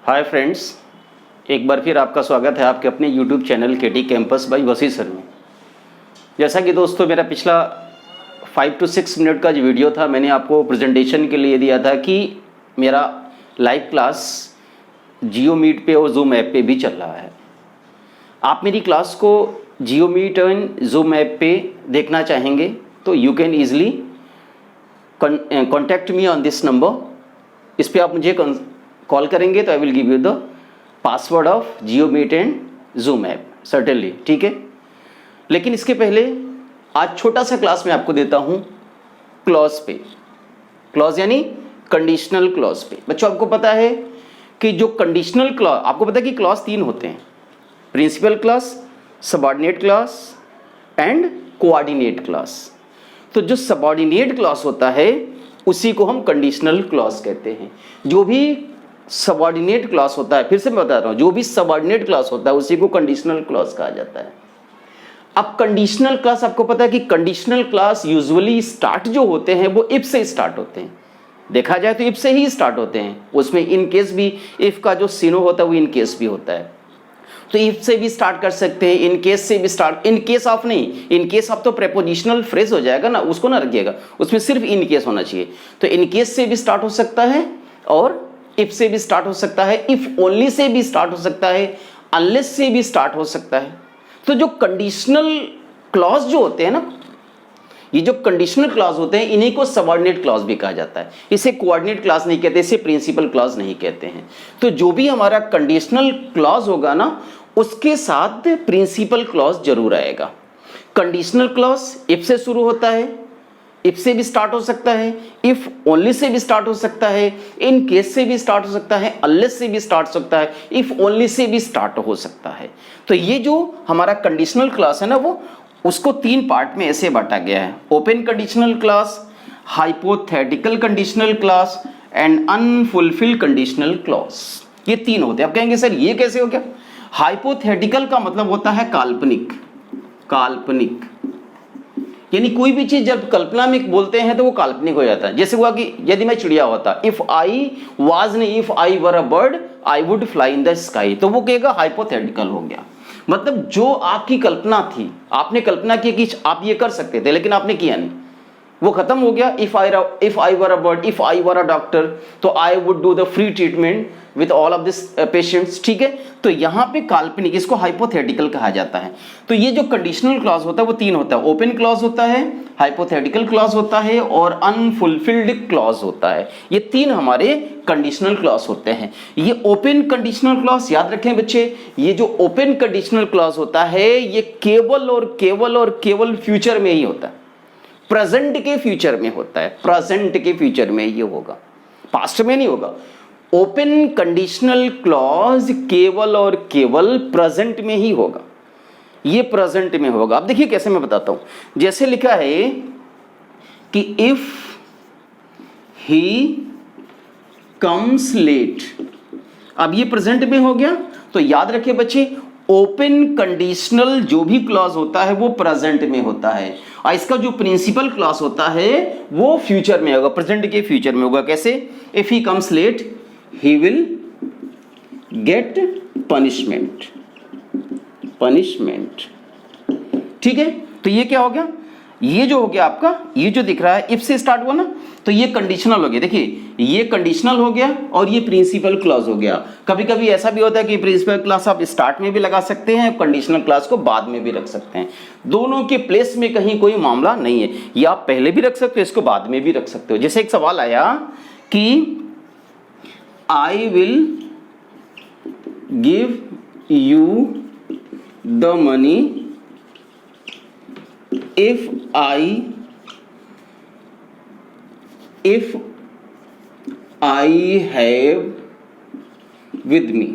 Hi friends, एक बार फिर आपका स्वागत है आपके अपने यूट्यूब चैनल केटी कैंपस बाय वसी सर में। जैसा कि दोस्तों मेरा पिछला 5 to 6 मिनट का जो वीडियो था, मैंने आपको प्रेजेंटेशन के लिए दिया था कि मेरा लाइव क्लास जियो मीट पे और जूम ऐप पे भी चल रहा है। आप मेरी क्लास को Jio meet and Zoom app पे देखना चाहेंगे तो you can easily contact me on this number. इस पर आप मुझे कॉल करेंगे तो I will give you the password of Jio meet and Zoom app certainly, ठीक है। लेकिन इसके पहले आज छोटा सा क्लास मैं आपको देता हूँ क्लॉज पे। क्लॉज यानी कंडीशनल क्लॉज पे। बच्चों आपको पता है कि जो कंडीशनल क्लॉज, आपको पता है कि क्लॉज 3 होते हैं, principal clause, subordinate clause and coordinate clause. तो जो सबऑर्डिनेट क्लॉज होता है उसी को हम कंडीशनल क्लॉज कहते हैं। जो भी सबऑर्डिनेट क्लॉज होता है, फिर से मैं बता रहा हूं, जो भी सबऑर्डिनेट क्लॉज होता है उसी को कंडीशनल क्लॉज कहा जाता है। अब कंडीशनल क्लॉज, आपको पता है कि कंडीशनल क्लॉज यूजुअली स्टार्ट जो होते हैं वो इफ से स्टार्ट होते हैं। देखा जाए तो इफ से ही स्टार्ट होते हैं। उसमें इन केस भी, इफ का जो सीनो होता है वो इन केस भी होता है। तो इफ से भी स्टार्ट कर सकते हैं, इन केस से भी स्टार्ट, इन केस ऑफ नहीं, इन केस ऑफ तो प्रेपोजिशनल फ्रेज हो जाएगा ना, उसको ना रखिएगा, उसमें सिर्फ इन केस होना चाहिए। तो इन केस से भी स्टार्ट हो सकता है और इफ से भी स्टार्ट हो सकता है, इफ ओनली से भी स्टार्ट हो सकता है, अनलेस से भी स्टार्ट हो सकता है। तो जो कंडीशनल क्लॉज जो होते हैं ना, ये जो कंडीशनल क्लॉज होते हैं इन्हीं को सबऑर्डिनेट क्लॉज भी कहा जाता है। इसे कोऑर्डिनेट क्लॉज नहीं कहते, इसे प्रिंसिपल क्लॉज नहीं कहते हैं। तो जो भी हमारा कंडीशनल क्लॉज होगा ना, उसके साथ प्रिंसिपल क्लॉज जरूर आएगा। कंडीशनल क्लॉज इफ से शुरू होता है, इफ से भी स्टार्ट हो सकता है, इफ ओनली से भी स्टार्ट हो सकता है, इन केस से भी स्टार्ट हो सकता है, अनलेस से भी स्टार्ट हो सकता है, इफ ओनली से भी स्टार्ट हो सकता है। तो ये जो हमारा कंडीशनल क्लॉज है ना, वो उसको 3 पार्ट में ऐसे बांटा गया है: open conditional clause, hypothetical conditional clause and unfulfilled conditional clause. ये 3 होते हैं। आप कहेंगे सर ये कैसे हो गया? हाइपोथेटिकल का मतलब होता है काल्पनिक। काल्पनिक यानी कोई भी चीज जब कल्पना में बोलते हैं तो वो काल्पनिक हो जाता है। जैसे हुआ कि यदि मैं चिड़िया होता, इफ आई वाज नहीं, if I were a bird I would fly in the sky, तो वो कहेगा हाइपोथेटिकल हो गया। मतलब जो आपकी कल्पना थी, आपने कल्पना की कि आप ये कर सकते थे लेकिन आपने किया नहीं, वो खत्म हो गया। If I were a bird, if I were a doctor, तो I would do the free treatment with all of this patients, ठीक है। तो यहाँ पे काल्पनिक, इसको हाइपोथेटिकल कहा जाता है। तो ये जो कंडीशनल क्लॉज होता है वो 3 होता है: ओपन क्लॉज होता है, हाइपोथेटिकल क्लॉज होता है और अनफुलफिल्ड क्लॉज होता है। ये 3 हमारे कंडीशनल क्लॉज होते हैं। ये ओपन कंडीशनल क्लॉज याद रखें बच्चे, ये जो ओपन कंडीशनल क्लॉज होता है ये केवल और केवल और केवल फ्यूचर में ही होता है, प्रेजेंट के फ्यूचर में होता है। प्रेजेंट के फ्यूचर में ये होगा, पास्ट में नहीं होगा। ओपन कंडीशनल क्लॉज केवल और केवल प्रेजेंट में ही होगा, ये प्रेजेंट में होगा। अब देखिए कैसे, मैं बताता हूं। जैसे लिखा है कि इफ ही कम्स लेट, अब ये प्रेजेंट में हो गया। तो याद रखिए बच्चे, ओपन कंडीशनल जो भी क्लॉज होता है वो प्रेजेंट में होता है और इसका जो प्रिंसिपल क्लॉज होता है वो फ्यूचर में होगा, प्रेजेंट के फ्यूचर में होगा। कैसे? If he comes late he will get punishment, punishment, ठीक है। तो ये क्या हो गया? ये जो हो गया आपका, ये जो दिख रहा है इफ से स्टार्ट हुआ ना, तो ये कंडीशनल हो गया। देखिए ये कंडीशनल हो गया और ये प्रिंसिपल क्लॉज हो गया। कभी कभी ऐसा भी होता है कि प्रिंसिपल क्लॉज आप स्टार्ट में भी लगा सकते हैं, कंडीशनल क्लॉज को बाद में भी रख सकते हैं। दोनों के प्लेस में कहीं कोई मामला नहीं है। ये आप पहले भी रख सकते हो, इसको बाद में भी रख सकते हो। जैसे एक सवाल आया कि I will give you the money if I have with me।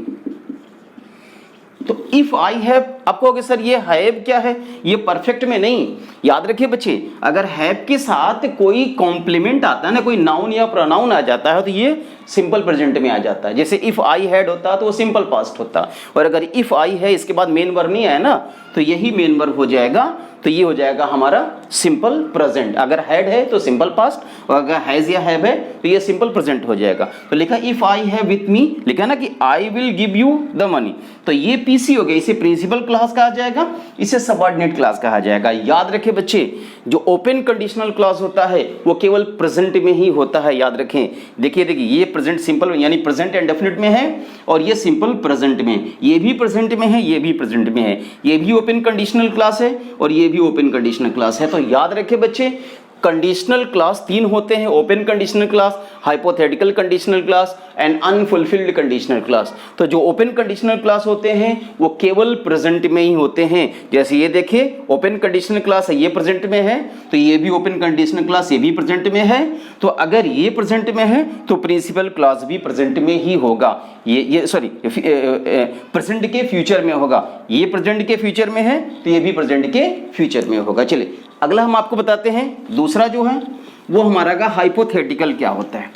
तो इफ आई हैव, आप कहोगे सर ये हैव क्या है? ये परफेक्ट में नहीं। याद रखिए बच्चे, अगर हैव के साथ कोई कॉम्प्लीमेंट आता है ना, कोई नाउन या प्रोनाउन आ जाता है तो ये सिंपल प्रेजेंट में आ जाता है। जैसे इफ आई हैड होता तो वो सिंपल पास्ट होता, और अगर इफ आई है इसके बाद मेन वर्ब नहीं आया ना तो यही मेन वर्ब हो जाएगा। तो ये हो जाएगा हमारा सिंपल प्रेजेंट। अगर हैड है तो सिंपल पास्ट, और अगर हैज या हैव है तो ये सिंपल प्रेजेंट हो जाएगा। तो लिखा if I have with me, लिखा ना कि आई will give you the money, तो ये पीसी हो गया, इसे प्रिंसिपल क्लास कहा जाएगा, इसे सबऑर्डिनेट क्लास कहा जाएगा। याद रखें बच्चे, जो ओपन कंडीशनल क्लास होता है वो केवल प्रेजेंट में ही होता है, याद रखें। देखिए ये प्रेजेंट सिंपल यानी प्रेजेंट इंडेफिनिट में है, और ये सिंपल प्रेजेंट में, ये भी प्रेजेंट में है, ये भी प्रेजेंट में है, ये भी ओपन कंडीशनल क्लास है और ये भी ओपन कंडीशनल क्लास है। तो याद रखें बच्चे, कंडीशनल क्लास 3 होते हैं, open conditional class, hypothetical conditional class and unfulfilled conditional class. तो जो ओपन कंडीशनल क्लास होते हैं वो केवल प्रेजेंट में ही होते हैं। जैसे ये देखिए, ओपन कंडीशनल क्लास है, ये प्रेजेंट में है, तो ये भी ओपन कंडीशनल क्लास, ये भी प्रेजेंट में है। तो अगर ये प्रेजेंट में है तो प्रिंसिपल क्लास भी प्रेजेंट में ही होगा, ये सॉरी प्रेजेंट के फ्यूचर में होगा, ये प्रेजेंट के फ्यूचर में है तो ये भी प्रेजेंट के फ्यूचर में होगा। चलिए अगला हम आपको बताते हैं, दूसरा जो है वो हमारा का हाइपोथेटिकल क्या होता है।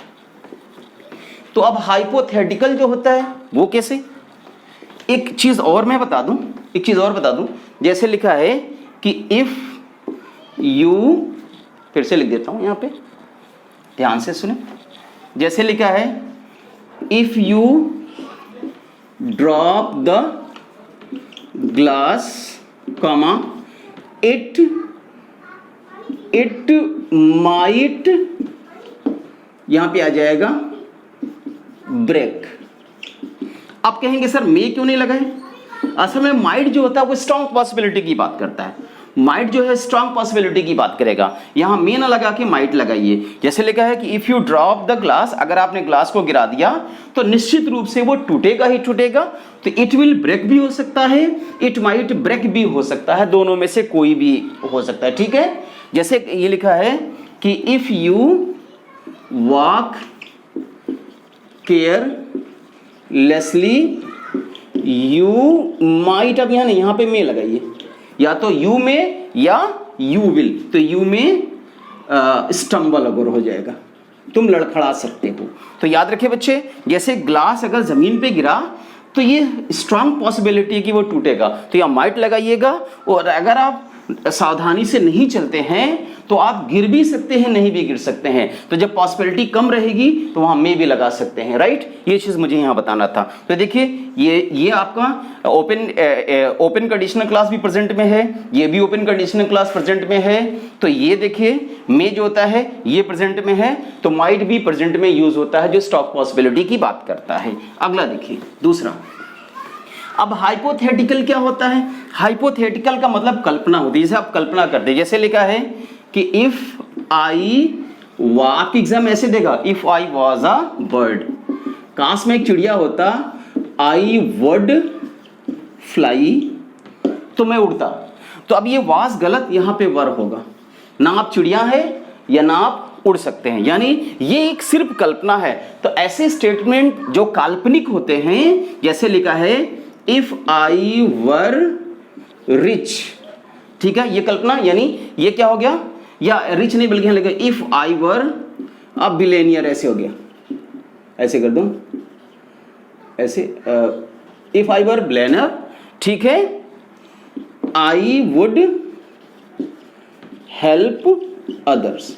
तो अब हाइपोथेटिकल जो होता है वो कैसे, एक चीज और मैं बता दूं, एक चीज और बता दूं, जैसे लिखा है कि इफ यू, फिर से लिख देता हूं यहां पे, ध्यान से सुने, जैसे लिखा है if you drop the glass comma it might, यहां पे आ जाएगा ब्रेक। आप कहेंगे सर मे क्यों नहीं लगाए, असल में माइट जो होता है वो स्ट्रॉन्ग पॉसिबिलिटी की बात करता है, माइट जो है स्ट्रॉन्ग पॉसिबिलिटी की बात करेगा, यहां मे ना लगा के माइट लगाइए। जैसे लिखा है कि if you drop the glass, अगर आपने ग्लास को गिरा दिया तो निश्चित रूप से वो टूटेगा ही टूटेगा, तो इट विल ब्रेक भी हो सकता है, इट माइट ब्रेक भी हो सकता है, दोनों में से कोई भी हो सकता है, ठीक है। जैसे ये लिखा है कि if you walk carelessly you might, अब यहां नहीं, यहां पे मे लगाइए, या तो यू में या यू विल, तो यू में स्टम्बल अगर हो जाएगा, तुम लड़खड़ा सकते हो। तो याद रखिए बच्चे, जैसे ग्लास अगर जमीन पे गिरा तो ये स्ट्रांग पॉसिबिलिटी कि वो टूटेगा, तो यहाँ माइट लगाइएगा। और अगर आप सावधानी से नहीं चलते हैं तो आप गिर भी सकते हैं, नहीं भी गिर सकते हैं, तो जब पॉसिबिलिटी कम रहेगी तो वहां में भी लगा सकते हैं, राइट। ये चीज मुझे यहाँ बताना था। तो देखिए ये आपका ओपन कंडीशनल क्लास भी प्रेजेंट में है, ये भी ओपन कंडीशनल क्लास प्रेजेंट में है। तो ये देखिए में जो होता है ये प्रेजेंट में है, तो माइट भी प्रेजेंट में यूज होता है जो स्टॉक पॉसिबिलिटी की बात करता है। अगला देखिए दूसरा, अब हाइपोथेटिकल क्या होता है। हाइपोथेटिकल का मतलब कल्पना होती है, जैसे आप कल्पना करते हैं, जैसे लिखा है कि इफ आई वाक, एग्जाम ऐसे देगा if I was a bird, काश में एक चिड़िया होता, आई वुड फ्लाई, तो मैं उड़ता। तो अब ये वाज गलत, यहां पे वर होगा, ना आप चिड़िया है या ना आप उड़ सकते हैं, यानी ये एक सिर्फ कल्पना है। तो ऐसे स्टेटमेंट जो काल्पनिक होते हैं, जैसे लिखा है इफ आई वर रिच, ठीक है, ये कल्पना, यानी ये क्या हो गया, या रिच नहीं बल्कि लगे इफ आई वर अब बिलेनियर, ऐसे हो गया, ऐसे कर दूं, ऐसे इफ आई वर बिलेनियर, ठीक है, आई वुड हेल्प अदर्स,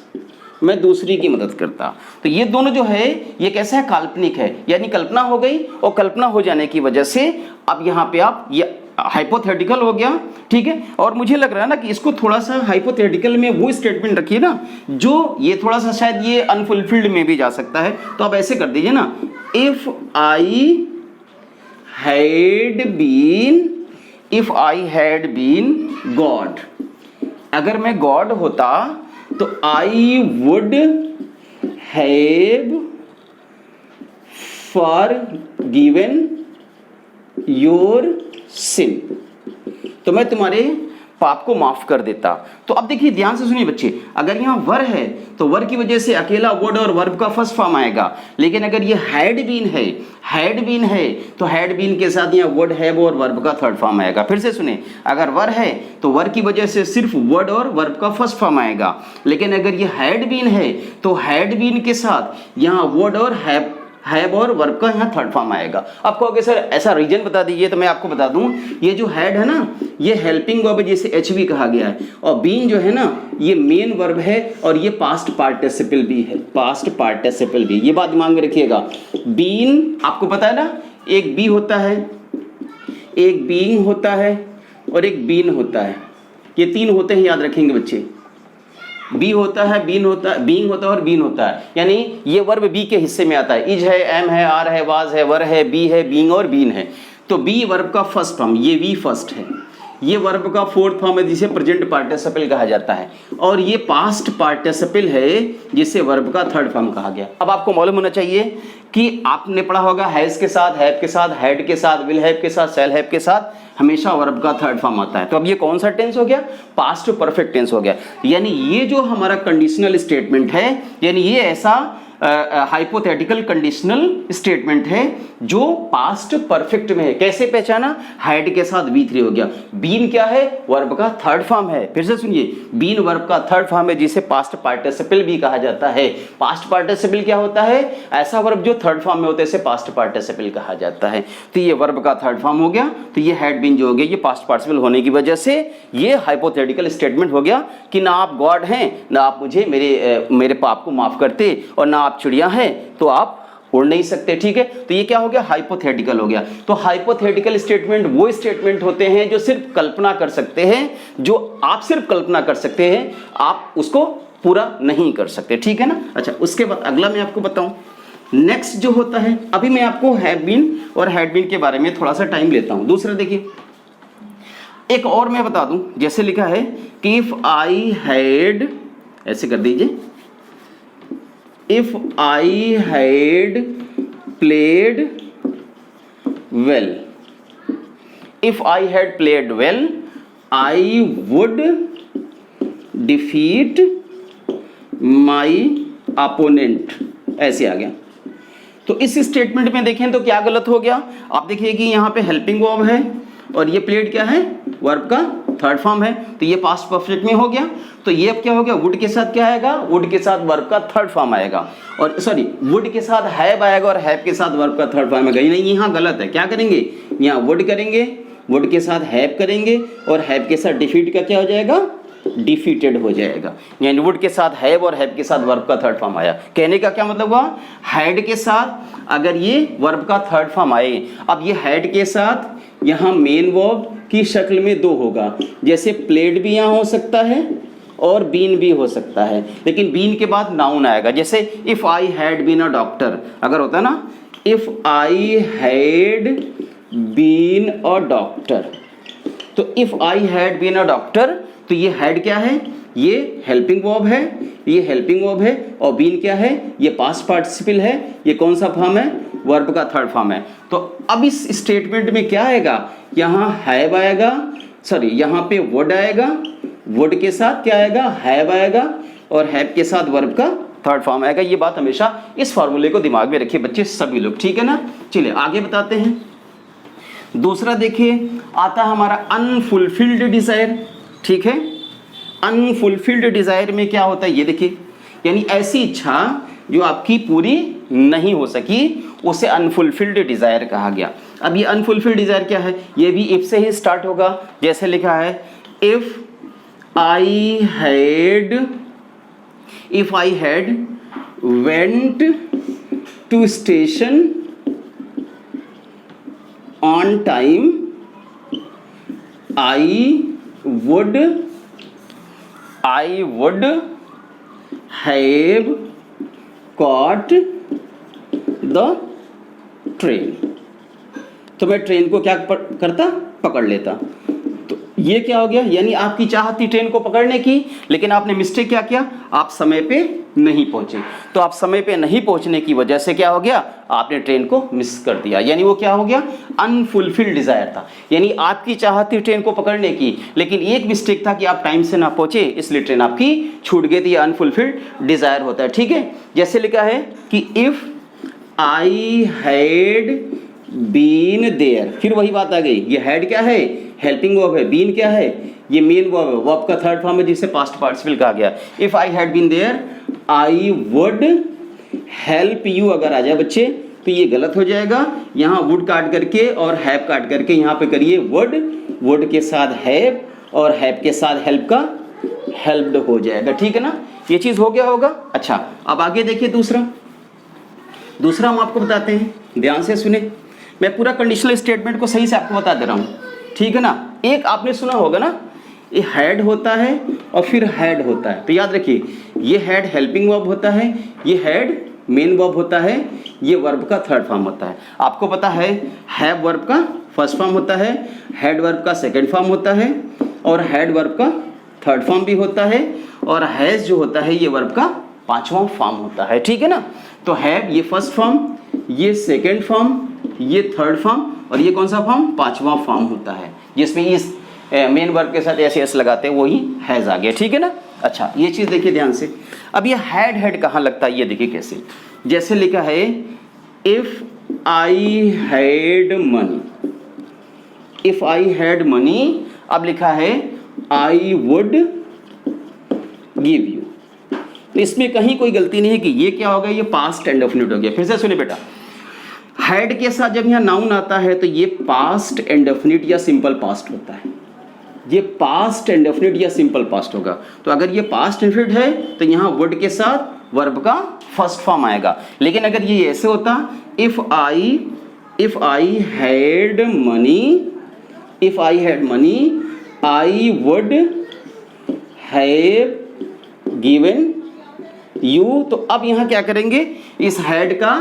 मैं दूसरी की मदद करता। तो ये दोनों जो है ये कैसा है, काल्पनिक है, यानी कल्पना हो गई, और कल्पना हो जाने की वजह से अब यहाँ पे आप ये हाइपोथेटिकल हो गया, ठीक है। और मुझे लग रहा है ना कि इसको थोड़ा सा हाइपोथेटिकल में वो स्टेटमेंट रखिए ना जो ये थोड़ा सा शायद ये अनफुलफिल्ड में भी जा सकता है, तो आप ऐसे कर दीजिए ना, if I had been God, अगर मैं गॉड होता तो I would have forgiven your sin, तो मैं तुम्हारे पाप को माफ कर देता। तो अब देखिए ध्यान से सुनिए बच्चे, अगर यहाँ वर है तो वर की वजह से अकेला वर्ड और वर्ब का फर्स्ट फॉर्म आएगा, लेकिन अगर ये हैड बीन है तो हैड बीन के साथ यहाँ वर्ड हैव और वर्ब का थर्ड फॉर्म आएगा। फिर से सुने, अगर वर है तो वर की वजह से सिर्फ वर्ड और वर्ब का फर्स्ट फॉर्म आएगा, लेकिन अगर ये हैड बीन है तो हैड बीन के साथ यहाँ वर्ड और हैव हैव और वर्ब का यहाँ थर्ड फॉर्म आएगा। आप कहोगे सर ऐसा रीजन बता दीजिए, तो मैं आपको बता दूं, ये जो हैड है ना, ये हेल्पिंग वर्ब जिसे एच भी कहा गया है, और बीन जो है ना ये मेन वर्ब है, और ये पास्ट पार्टिसिपल भी है, पास्ट पार्टिसिपल भी। ये बात दिमाग में रखिएगा। बीन आपको पता है ना, एक बी होता है, एक बीइंग होता है और एक बीन होता है। ये तीन होते हैं, याद रखेंगे बच्चे। बी होता है, बीन होता है, बीइंग होता है और बीन होता है, यानी ये वर्ब बी के हिस्से में आता है। इज है, एम है, आर है, वाज है, वर है, बी है, बीइंग और बीन है। तो बी वर्ब का फर्स्ट फॉर्म, ये वी फर्स्ट है। ये वर्ब का फोर्थ फॉर्म है जिसे प्रेजेंट पार्टिसिपल कहा जाता है, और ये पास्ट पार्टिसिपल है जिसे वर्ब का थर्ड फॉर्म कहा गया। अब आपको मालूम होना चाहिए कि आपने पढ़ा होगा हैज के साथ, हैव के साथ, हैड के साथ, विल हैव के साथ, शैल हैव के साथ हमेशा वर्ब का थर्ड फॉर्म आता है। तो अब ये कौन सा टेंस हो गया? पास्ट परफेक्ट टेंस हो गया। यानी ये जो हमारा कंडीशनल स्टेटमेंट है, यानी ये ऐसा हाइपोथेटिकल कंडीशनल स्टेटमेंट है जो पास्ट परफेक्ट में है। कैसे पहचाना? हैड के साथ V3 हो गया। बीन क्या है? वर्ब का थर्ड फॉर्म है। फिर से सुनिए, बीन वर्ब का थर्ड फॉर्म है जिसे पास्ट पार्टिसिपल भी कहा जाता है। पास्ट पार्टिसिपल क्या होता है? ऐसा वर्ब जो थर्ड फॉर्म में होता है इसे पास्ट पार्टिसिपल कहा जाता है। तो ये वर्ब का थर्ड फॉर्म हो गया। तो ये हैड बीन जो हो गया ये पास्ट पार्टिसिपल होने की वजह से ये हाइपोथेटिकल स्टेटमेंट हो गया कि ना आप गॉड हैं, ना आप मुझे मेरे पाप को माफ करते, और ना आप चिड़िया हैं तो आप उड़ नहीं सकते। ठीक है, तो ये क्या हो गया? हाइपोथेटिकल हो गया। तो हाइपोथेटिकल स्टेटमेंट वो स्टेटमेंट होते हैं जो सिर्फ कल्पना कर सकते हैं, जो आप सिर्फ कल्पना कर सकते हैं, आप उसको पूरा नहीं कर सकते। ठीक है ना? अच्छा, उसके बाद अगला मैं आपको बताऊं, नेक्स्ट जो होता है, अभी मैं आपको हैव बीन और हैड बीन के बारे में थोड़ा सा टाइम लेता हूं। दूसरा देखिए, एक और मैं बता दूं, जैसे लिखा है कि इफ आई हैड, ऐसे कर दीजिए, if I had played well, if I had played well, I would defeat my opponent। ऐसे आ गया। तो इस स्टेटमेंट में देखें तो क्या गलत हो गया? आप देखिए कि यहाँ पे हेल्पिंग वर्ब है और ये प्लेड क्या है? वर्ब का थर्ड फॉर्म है, तो ये पास्ट परफेक्ट में हो गया। तो ये अब क्या हो गया? वुड के साथ क्या आएगा? वुड के साथ वर्ब का थर्ड फॉर्म आएगा, और सॉरी वुड के साथ हैव आएगा और हैव के साथ वर्ब का थर्ड फॉर्म आएगा। नहीं, यहाँ गलत है। क्या करेंगे? यहाँ वुड करेंगे, वुड के साथ हैव करेंगे, और हैव के साथ डिफीट का क्या हो जाएगा? डिफीटेड हो जाएगा। यानी वुड के साथ हैव और हैव के साथ वर्ब का थर्ड फॉर्म आया। कहने का क्या मतलब हुआ? हैड के साथ अगर ये वर्ब का थर्ड फॉर्म आए, अब ये हैड के साथ यहाँ मेन वर्ब की शक्ल में दो होगा, जैसे प्लेड भी यहाँ हो सकता है और बीन भी हो सकता है, लेकिन बीन के बाद नाउन आएगा। जैसे if I had been a doctor, अगर होता है ना if I had been a doctor, तो if I had been a doctor, तो ये हैड क्या है? ये हेल्पिंग वर्ब है, ये हेल्पिंग वर्ब है, और बीन क्या है? ये पास्ट पार्टिसिपल है। ये कौन सा फॉर्म है? वर्ब का थर्ड फॉर्म है। तो अब इस स्टेटमेंट में क्या आएगा? यहाँ हैव आएगा, सॉरी यहाँ पे वुड आएगा, वुड के साथ क्या आएगा? हैव आएगा, और हैव के साथ वर्ब का थर्ड फॉर्म आएगा। ये बात हमेशा इस फॉर्मूले को दिमाग में रखिए बच्चे, सभी लोग। ठीक है ना? चलिए आगे बताते हैं। दूसरा देखिए, आता है हमारा अनफुलफिल्ड डिजायर। ठीक है, अनफुलफिल्ड डिजायर में क्या होता है ये देखिए, यानी ऐसी इच्छा जो आपकी पूरी नहीं हो सकी उसे अनफुलफिल्ड डिजायर कहा गया। अब ये अनफुलफिल्ड डिजायर क्या है? ये भी इफ से ही स्टार्ट होगा। जैसे लिखा है if I had went to station on time I would have caught the train। तो मैं ट्रेन को क्या करता? पकड़ लेता। तो ये क्या हो गया? यानी आपकी चाहत थी ट्रेन को पकड़ने की, लेकिन आपने मिस्टेक क्या किया? आप समय पे नहीं पहुंचे। तो आप समय पे नहीं पहुंचने की वजह से क्या हो गया? आपने ट्रेन को मिस कर दिया। यानी वो क्या हो गया? अनफुलफिल्ड डिजायर था। यानी आपकी चाहत थी ट्रेन को पकड़ने की, लेकिन एक मिस्टेक था कि आप टाइम से ना पहुंचे, इसलिए ट्रेन आपकी छूट गई थी। अनफुलफिल्ड डिजायर होता है। ठीक है, जैसे लिखा है कि if I had been there, फिर वही बात आ गई। ये हैड क्या है? हेल्पिंग वर्ब है। बीन क्या है? ये मेन वर्ब है, वर्ब का थर्ड फॉर्म है जिसे पास्ट पार्टिसिपल कहा गया। If I had been there I would help you, अगर आ जाए बच्चे तो ये गलत हो जाएगा। यहाँ वुड काट करके और हैव काट करके यहाँ पे करिए वुड, वुड के साथ हैव और हैव के साथ हेल्प का हेल्प्ड हो जाएगा, ठीक है ना। ये चीज हो गया होगा। अच्छा, अब आगे देखिए दूसरा हम आपको बताते हैं, ध्यान से सुने। मैं पूरा कंडीशनल स्टेटमेंट को सही से आपको बता दे रहा हूँ, ठीक है ना। एक आपने सुना होगा ना, ये हैड होता है और फिर हैड होता है, तो याद रखिए ये हैड हेल्पिंग वर्ब होता है, ये हैड मेन वर्ब होता है, ये वर्ब का थर्ड फॉर्म होता है। आपको पता है हैव वर्ब का फर्स्ट फॉर्म होता है, हैड वर्ब का सेकंड फॉर्म होता है और हैड वर्ब का थर्ड फॉर्म भी होता है, और हैज जो होता है ये वर्ब का पांचवा फॉर्म होता है, ठीक है ना। तो हैव ये फर्स्ट फॉर्म, ये सेकंड फॉर्म, ये थर्ड फॉर्म और ये कौन सा फॉर्म, पांचवा फॉर्म होता है, जिसमें इस मेन वर्ब के साथ ऐसे एस लगाते हैं, वही हैज आ गया, ठीक है ना। अच्छा, ये चीज़ देखिए ध्यान से। अब ये हैड कहाँ लगता है, ये देखिए कैसे। जैसे लिखा है if I had money, if I had money, अब लिखा है आई वुड गिव यू। तो इसमें कहीं कोई गलती नहीं है कि ये क्या हो गया, ये पास्ट इंडेफिनिट हो गया। फिर से सुनिए बेटा, हैड के साथ जब यहाँ नाउन आता है तो ये पास्ट इंडेफिनिट या सिंपल पास्ट होता है, ये पास्ट इंडेफिनिट या सिंपल पास्ट होगा। तो अगर ये पास्ट इंडेफिनिट है तो यहाँ वुड के साथ वर्ब का फर्स्ट फॉर्म आएगा। लेकिन अगर ये ऐसे होता if I had money, if I had money I would have given you, तो अब यहाँ क्या करेंगे, इस हैड का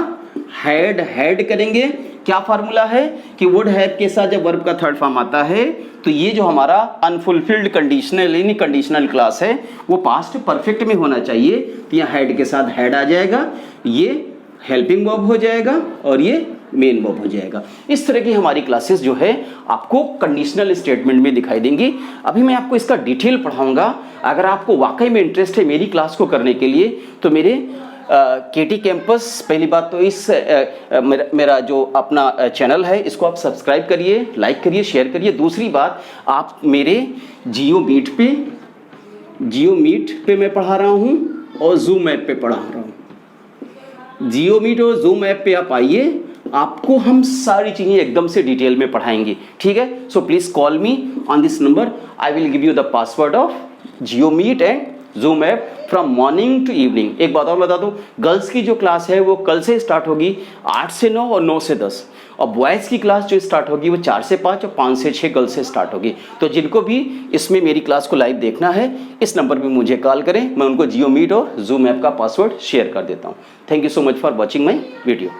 हैड करेंगे। क्या फार्मूला है कि वुड हैव के साथ जब वर्ब का थर्ड फॉर्म आता है तो ये जो हमारा अनफुलफिल्ड कंडीशनल यानी कंडीशनल क्लास है वो पास्ट परफेक्ट में होना चाहिए। तो यहाँ हैड के साथ हैड आ जाएगा, ये हेल्पिंग वर्ब हो जाएगा और ये मेन वर्ब हो जाएगा। इस तरह की हमारी क्लासेस जो है आपको कंडीशनल स्टेटमेंट में दिखाई देंगी। अभी मैं आपको इसका डिटेल पढ़ाऊंगा। अगर आपको वाकई में इंटरेस्ट है मेरी क्लास को करने के लिए तो मेरे केटी कैंपस, पहली बात तो इस मेरा जो अपना चैनल है इसको आप सब्सक्राइब करिए, लाइक करिए, शेयर करिए। दूसरी बात, आप मेरे जियो मीट पे मैं पढ़ा रहा हूँ और जूम ऐप पे पढ़ा रहा हूँ। जियो मीट और जूम ऐप पे आप आइए, आपको हम सारी चीज़ें एकदम से डिटेल में पढ़ाएंगे, ठीक है। So please call me on this number, I will give you the password of Jio meet and Zoom app from morning to evening. एक बात और बता दूं, गर्ल्स की जो क्लास है वो कल से स्टार्ट होगी 8 से 9 और 9 से 10, और बॉयज़ की क्लास जो स्टार्ट होगी वो 4 से 5 और 5 से 6 गर्ल्स से स्टार्ट होगी। तो जिनको भी इसमें मेरी क्लास को लाइव देखना है इस नंबर पे मुझे कॉल करें, मैं उनको जियो मीट और जूम ऐप का पासवर्ड शेयर कर देता हूँ। Thank you so much for watching my video.